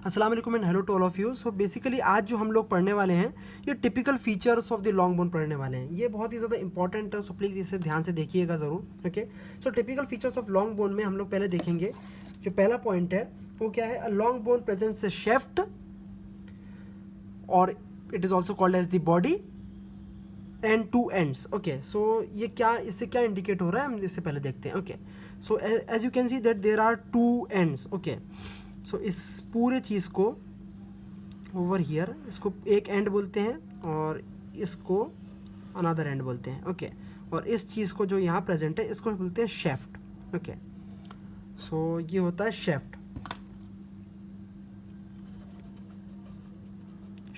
अस्सलाम वालेकुम and hello to all of you. So basically आज जो हम लोग पढ़ने वाले हैं ये typical features of the long bone पढ़ने वाले हैं। ये बहुत ही ज़्यादा इंपॉर्टेंट है, सो प्लीज़ इसे ध्यान से देखिएगा ज़रूर। Okay, so typical features of long bone में हम लोग पहले देखेंगे। जो पहला पॉइंट है वो क्या है, a long bone presents a shaft और it is also called as the body and two ends. Okay, so ये क्या, इससे क्या इंडिकेट हो रहा है हम इससे पहले देखते हैं। Okay, so as you can see that there are two ends. Okay, so इस पूरे चीज़ को ओवर हियर इसको एक एंड बोलते हैं और इसको अनदर एंड बोलते हैं। ओके, और इस चीज़ को जो यहाँ प्रेजेंट है इसको बोलते हैं शेफ्ट। ओके, सो ये होता है शेफ्ट।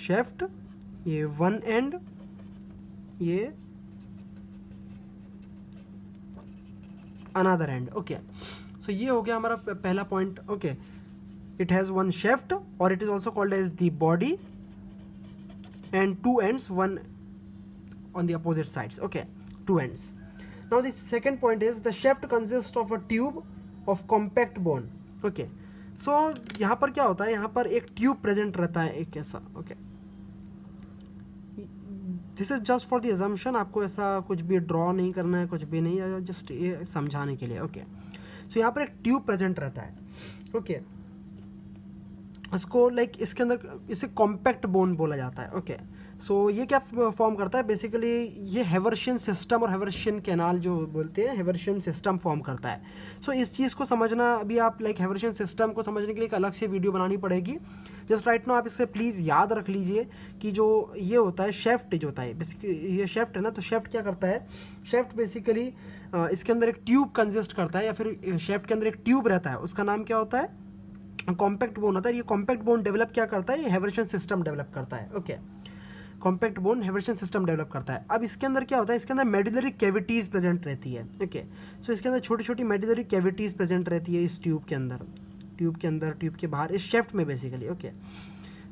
शेफ्ट, ये वन एंड, ये अनदर एंड। ओके, सो ये हो गया हमारा पहला point. Okay, it has one shaft or it is also called as the body and two ends, one on the opposite sides. Okay, two ends. Now the second point is the shaft consists of a tube of compact bone. Okay, so यहाँ पर क्या होता है, यहाँ पर एक tube present रहता है, एक ऐसा। Okay, this is just for the assumption, आपको ऐसा कुछ भी ड्रॉ नहीं करना है, कुछ भी नहीं, जस्ट ये समझाने के लिए। ओके, सो यहाँ पर एक ट्यूब प्रेजेंट रहता है। ओके, इसको लाइक इसके अंदर इसे कॉम्पैक्ट बोन बोला जाता है। ओके, सो ये क्या फॉर्म करता है, बेसिकली ये हेवर्शियन सिस्टम और हेवर्शियन कैनाल जो बोलते हैं, हेवर्शियन सिस्टम फॉर्म करता है। सो इस चीज़ को समझना, अभी आप लाइक हेवर्शियन सिस्टम को समझने के लिए एक अलग से वीडियो बनानी पड़ेगी। जस्ट राइट नाउ आप इसे प्लीज़ याद रख लीजिए कि जो ये होता है शेफ्ट, जो होता है बेसिकली ये शेफ्ट है ना, तो शेफ्ट क्या करता है, शेफ्ट बेसिकली इसके अंदर एक ट्यूब कंसिस्ट करता है, या फिर शेफ्ट के अंदर एक ट्यूब रहता है, उसका नाम क्या होता है, कॉम्पैक्ट बोन होता है। ये कॉम्पैक्ट बोन डेवलप क्या करता है, ये हेवर्शियन सिस्टम डेवलप करता है। Okay, compact bone Haversian system develop करता है। अब इसके अंदर क्या होता है, इसके अंदर मेडुलरी कैविटीज़ प्रेजेंट रहती है। ओके, सो इसके अंदर छोटी छोटी मेडुलरी कैविटीज़ प्रेजेंट रहती है इस ट्यूब के अंदर, ट्यूब के अंदर, ट्यूब के बाहर, इस शेफ्ट में बेसिकली। ओके,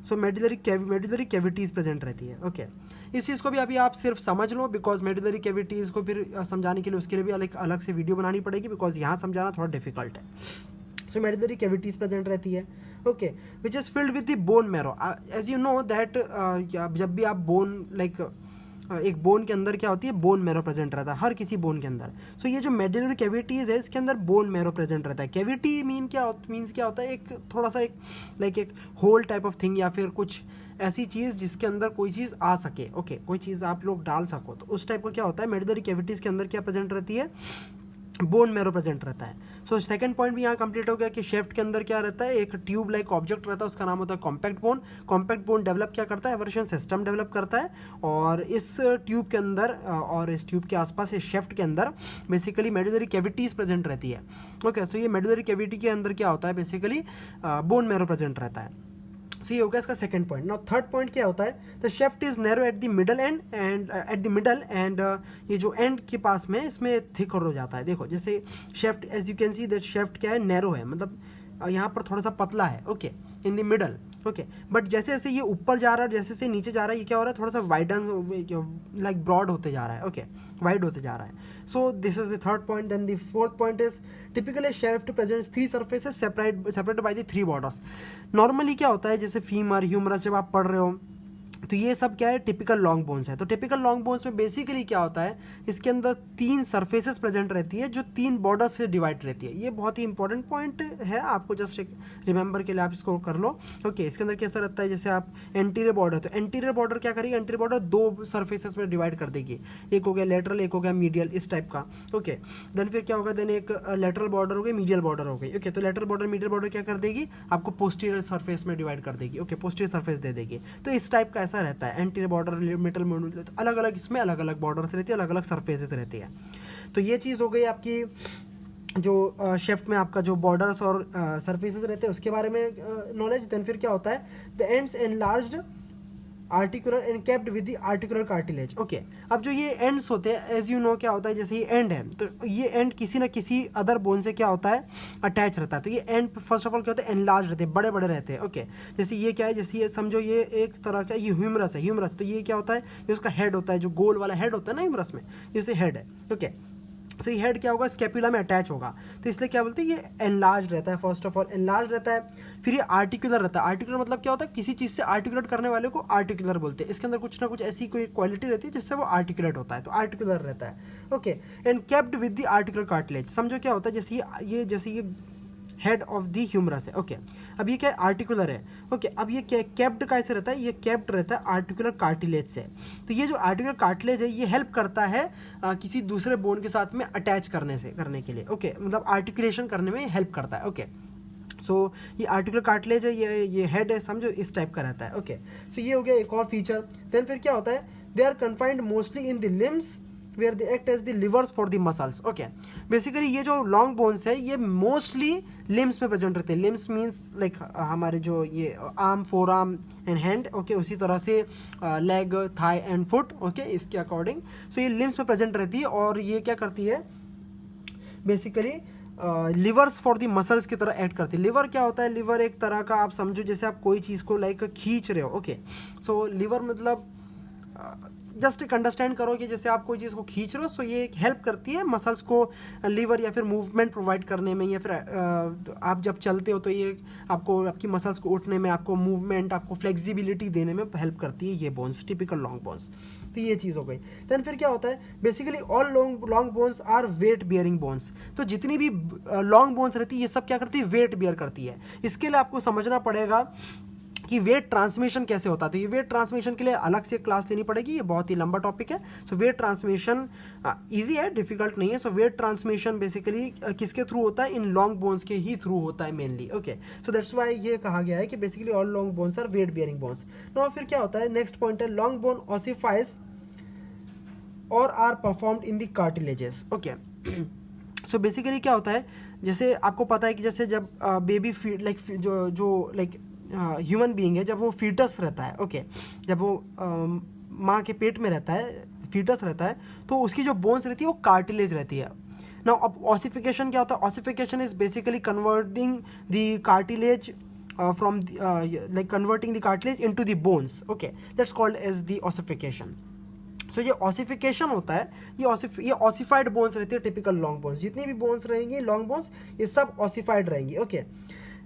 सो मेडुलरी कैविटीज़ प्रेजेंट रहती है। ओके, इस चीज़ को भी अभी आप सिर्फ समझ लो, बिकॉज मेडुलरी कैविटीज़ को फिर समझाने के लिए उसके लिए भी अलग से वीडियो बनानी पड़ेगी, बिकॉज यहाँ समझाना थोड़ा डिफिकल्ट है। सो मेडुलरी कैविटीज़ प्रेजेंट रहती है। Okay, which is filled with the bone marrow. As you know that जब भी आप बोन लाइक एक बोन के अंदर क्या होती है, बोन मैरो प्रेजेंट रहता है हर किसी बोन के अंदर। सो ये जो मेडुलरी कैविटीज़ है इसके अंदर बोन मैरो प्रेजेंट रहता है। कैविटी मीन्स क्या होता है, एक थोड़ा सा एक लाइक एक होल टाइप ऑफ थिंग, या फिर कुछ ऐसी चीज़ जिसके अंदर कोई चीज़ आ सके। ओके, कोई चीज़ आप लोग डाल सको, तो उस टाइप का क्या होता है, मेडुलरी कैविटीज़ के अंदर क्या प्रेजेंट रहती है, बोन मैरो प्रेजेंट रहता है। सो सेकंड पॉइंट भी यहाँ कंप्लीट हो गया कि शेफ्ट के अंदर क्या रहता है, एक ट्यूब लाइक ऑब्जेक्ट रहता है, उसका नाम होता है compact bone. Compact bone develop क्या करता है, हेवर्शियन सिस्टम डेवलप करता है, और इस ट्यूब के अंदर और इस ट्यूब के आसपास, इस शेफ्ट के अंदर बेसिकली मेडुलरी कैविटीज़ प्रेजेंट रहती है। ओके, सो ये मेडुलरी कैविटी के अंदर क्या होता है, बेसिकली बोन मैरो प्रेजेंट रहता है। सो ये हो गया इसका second point. Now third point क्या होता है, the shaft is narrow at the middle end ये जो एंड के पास में इसमें थिक हो जाता है। देखो जैसे shaft, as you can see that shaft क्या है, नैरो है, मतलब यहाँ पर थोड़ा सा पतला है। Okay, in the middle. Okay, but जैसे जैसे ये ऊपर जा रहा है, जैसे जैसे नीचे जा रहा है, ये क्या हो रहा है, थोड़ा सा वाइडन लाइक ब्रॉड होते जा रहा है। ओके, वाइड होते जा रहा है। So this is the third point. Then the fourth point is typically shaft presents three surfaces separated by the three borders. Normally क्या होता है, जैसे फीमर, ह्यूमरस जब आप पढ़ रहे हो, तो ये सब क्या है, टिपिकल लॉन्ग बोन्स है। तो टिपिकल लॉन्ग बोन्स में बेसिकली क्या होता है, इसके अंदर तीन सरफेसेस प्रेजेंट रहती है जो तीन बॉर्डर से डिवाइड रहती है। ये बहुत ही इंपॉर्टेंट पॉइंट है, आपको जस्ट एक रिमेंबर के लिए आप इसको कर लो। ओके, इसके अंदर कैसा रहता है, जैसे आप एंटीरियर बॉर्डर, तो एंटीरियर बॉर्डर क्या करेगी, एंटीरियर बॉर्डर दो सरफेसेस में डिवाइड कर देगी, एक हो गया लेटरल, एक हो गया मीडियल, इस टाइप का। ओके, देन फिर क्या होगा, देन एक लेटरल बॉर्डर हो गई, मीडियल बॉर्डर हो गई। ओके, तो लेटरल बॉर्डर, मीडियल बॉर्डर क्या कर देगी, आपको पोस्टीरियर सरफेस में डिवाइड कर देगी। ओके, पोस्टीरियर सरफेस दे देगी। तो इस टाइप का ऐसा रहता है एंटीरियर बॉर्डर, मिडल, तो अलग अलग इसमें अलग अलग बॉर्डर्स रहती है, अलग अलग सरफेसेस रहती है। तो ये चीज़ हो गई आपकी, जो शेफ्ट में आपका जो बॉर्डर्स और सरफेसेस रहते हैं उसके बारे में नॉलेज। देन फिर क्या होता है, the ends enlarged articular and capped with the articular cartilage. Okay, अब जो ये एंड्स होते हैं, एज यू नो क्या होता है, जैसे ये एंड है, तो ये एंड किसी ना किसी अदर बोन से क्या होता है, अटैच रहता है। तो ये एंड फर्स्ट ऑफ ऑल क्या होता है, एनलार्ज रहते हैं, बड़े बड़े रहते हैं। ओके, जैसे ये क्या है, जैसे ये समझो ये एक तरह का ये ह्यूमरस है, ह्यूमरस, तो ये क्या होता है, ये उसका हेड होता है, जो गोल वाला हेड होता है ना ह्यूमरस में, जैसे हेड है। ओके, सो ये हेड क्या होगा, स्केपुला में अटैच होगा, तो इसलिए क्या बोलते हैं ये एनलार्ज रहता है, फर्स्ट ऑफ ऑल एनलार्ज रहता है। फिर ये आर्टिकुलर रहता है। आर्टिकुलर मतलब क्या होता है, किसी चीज़ से आर्टिकुलेट करने वाले को आर्टिकुलर बोलते हैं। इसके अंदर कुछ ना कुछ ऐसी कोई क्वालिटी रहती है जिससे वो आर्टिकुलेट होता है, तो आर्टिकुलर रहता है। Okay, and capped with the articular cartilage. समझो क्या होता है, जैसे ये हेड ऑफ द ह्यूमरस है। ओके, अब ये क्या आर्टिकुलर है। ओके, अब ये क्या कैप्ड कैसे रहता है, ये कैप्ड रहता है आर्टिकुलर कार्टिलेज से। तो ये जो आर्टिकुलर कार्टिलेज है ये हेल्प करता है किसी दूसरे बोन के साथ में अटैच करने के लिए। ओके, मतलब आर्टिकुलेशन करने में हेल्प करता है। ओके, सो ये आर्टिकुलर कार्टिलेज है, ये हेड है, समझो इस टाइप का रहता है। ओके, सो ये हो गया एक और फीचर। देन फिर क्या होता है, they are confined mostly in the limbs where they act as the levers for the muscles. Okay, basically ये जो लॉन्ग बोन्स है ये मोस्टली लिम्स में प्रेजेंट रहते हैं। लिम्स मीन्स लाइक हमारे जो ये arm, forearm and hand. Okay, उसी तरह से leg, thigh and foot. Okay, इसके अकॉर्डिंग सो ये लिम्स में प्रेजेंट रहती है, और ये क्या करती है basically levers for the muscles की तरह एक्ट करती है। लिवर क्या होता है, लिवर एक तरह का आप समझो जैसे आप कोई चीज़ को लाइक खींच रहे हो। ओके, सो लिवर मतलब जस्ट एक अंडरस्टैंड करो कि जैसे आप कोई चीज़ को खींच रहे हो, सो ये एक हेल्प करती है मसल्स को लीवर या फिर मूवमेंट प्रोवाइड करने में, या फिर आप जब चलते हो तो ये आपको आपकी मसल्स को उठने में, आपको मूवमेंट, आपको फ्लेक्सिबिलिटी देने में हेल्प करती है ये बोन्स, टिपिकल लॉन्ग बोन्स। तो ये चीज़ हो गई। देन फिर क्या होता है, basically all long bones are weight bearing bones. तो जितनी भी लॉन्ग बोन्स रहती है ये सब क्या करती है, वेट बियर करती है। इसके लिए आपको समझना पड़ेगा कि वेट ट्रांसमिशन कैसे होता है। तो ये वेट ट्रांसमिशन के लिए अलग से क्लास लेनी पड़ेगी, ये बहुत ही लंबा टॉपिक है। सो वेट ट्रांसमिशन इजी है, डिफिकल्ट नहीं है। सो वेट ट्रांसमिशन बेसिकली किसके थ्रू होता है, इन लॉन्ग बोन्स के ही थ्रू होता है mainly. Okay, so that's why ये कहा गया है कि basically all long bones are weight bearing bones. Now फिर क्या होता है, नेक्स्ट पॉइंट है लॉन्ग बोन ऑसिफाइज और are performed in the cartilages. Okay, so basically क्या होता है, जैसे आपको पता है कि जैसे जब बेबी फीड लाइक जो लाइक ह्यूमन बीइंग है, जब वो फीटस रहता है। ओके, जब वो माँ के पेट में रहता है, फीटस रहता है, तो उसकी जो बोन्स रहती है वो कार्टिलेज रहती है। नाउ अब ऑसिफिकेशन क्या होता है, ossification is basically converting the cartilage from like converting the cartilage into the bones. Okay, that's called as the ossification. सो ये ऑसिफिकेशन होता है, ये ऑसिफाइड बोन्स रहती है, टिपिकल लॉन्ग बोन्स। जितनी भी बोन्स रहेंगी लॉन्ग बोन्स ये सब ऑसिफाइड रहेंगी। ओके,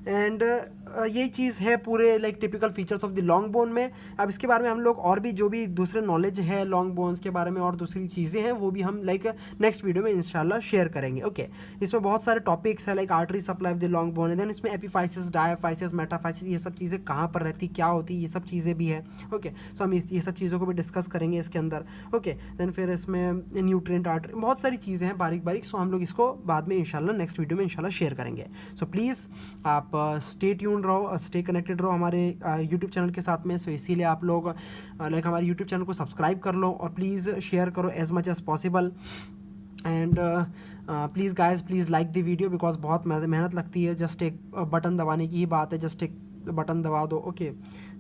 एंड यही चीज़ है पूरे like typical features of the long bone में। अब इसके बारे में हम लोग और भी जो भी दूसरे नॉलेज है लॉन्ग बोन्स के बारे में और दूसरी चीज़ें हैं वो भी हम लाइक नेक्स्ट वीडियो में इंशाल्लाह शेयर करेंगे। ओके, इसमें बहुत सारे टॉपिक्स है like artery supply of the long bone है, देन इसमें एपिफाइसिस, डायाफाइसिस, मेटाफाइसिस, ये सब चीज़ें कहाँ पर रहती, क्या होती, ये सब चीज़ें भी है। ओके, सो हम ये सब चीज़ों को भी डिस्कस करेंगे इसके अंदर। ओके, देन फिर इसमें न्यूट्रिएंट, आर्टरी, बहुत सारी चीज़ें हैं बारीक बारीक। सो हम लोग इसको बाद में इंशाल्लाह नेक्स्ट वीडियो में इंशाल्लाह शेयर करेंगे। सो प्लीज़ आप स्टे ट्यून रहो, स्टे कनेक्टेड रहो हमारे यूट्यूब चैनल के साथ में। सो इसीलिए आप लोग लाइक हमारे यूट्यूब चैनल को सब्सक्राइब कर लो और प्लीज़ शेयर करो as much as possible. And please guys, please like the video, because बहुत मेहनत लगती है। जस्ट एक बटन दबाने की ही बात है, जस्ट एक बटन दबा दो। ओके,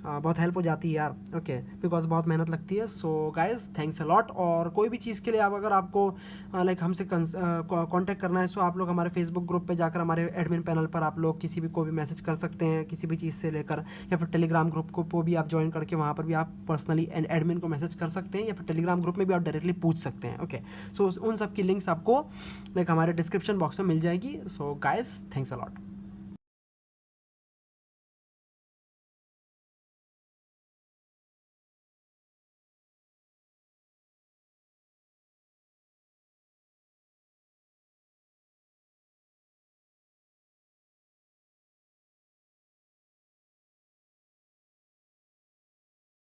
बहुत हेल्प हो जाती है यार। ओके, बिकॉज बहुत मेहनत लगती है। So guys, thanks a lot. और कोई भी चीज़ के लिए आप अगर आपको लाइक हमसे कांटेक्ट करना है, सो आप लोग हमारे फेसबुक ग्रुप पे जाकर हमारे एडमिन पैनल पर आप लोग किसी भी को भी मैसेज कर सकते हैं किसी भी चीज़ से लेकर, या फिर टेलीग्राम ग्रुप को भी आप ज्वाइन करके वहाँ पर भी आप पर्सनली एडमिन को मैसेज कर सकते हैं, या फिर टेलीग्राम ग्रुप में भी आप डायरेक्टली पूछ सकते हैं। ओके, सो उन सब की लिंक्स आपको लाइक हमारे डिस्क्रिप्शन बॉक्स में मिल जाएगी। So guys, thanks a lot.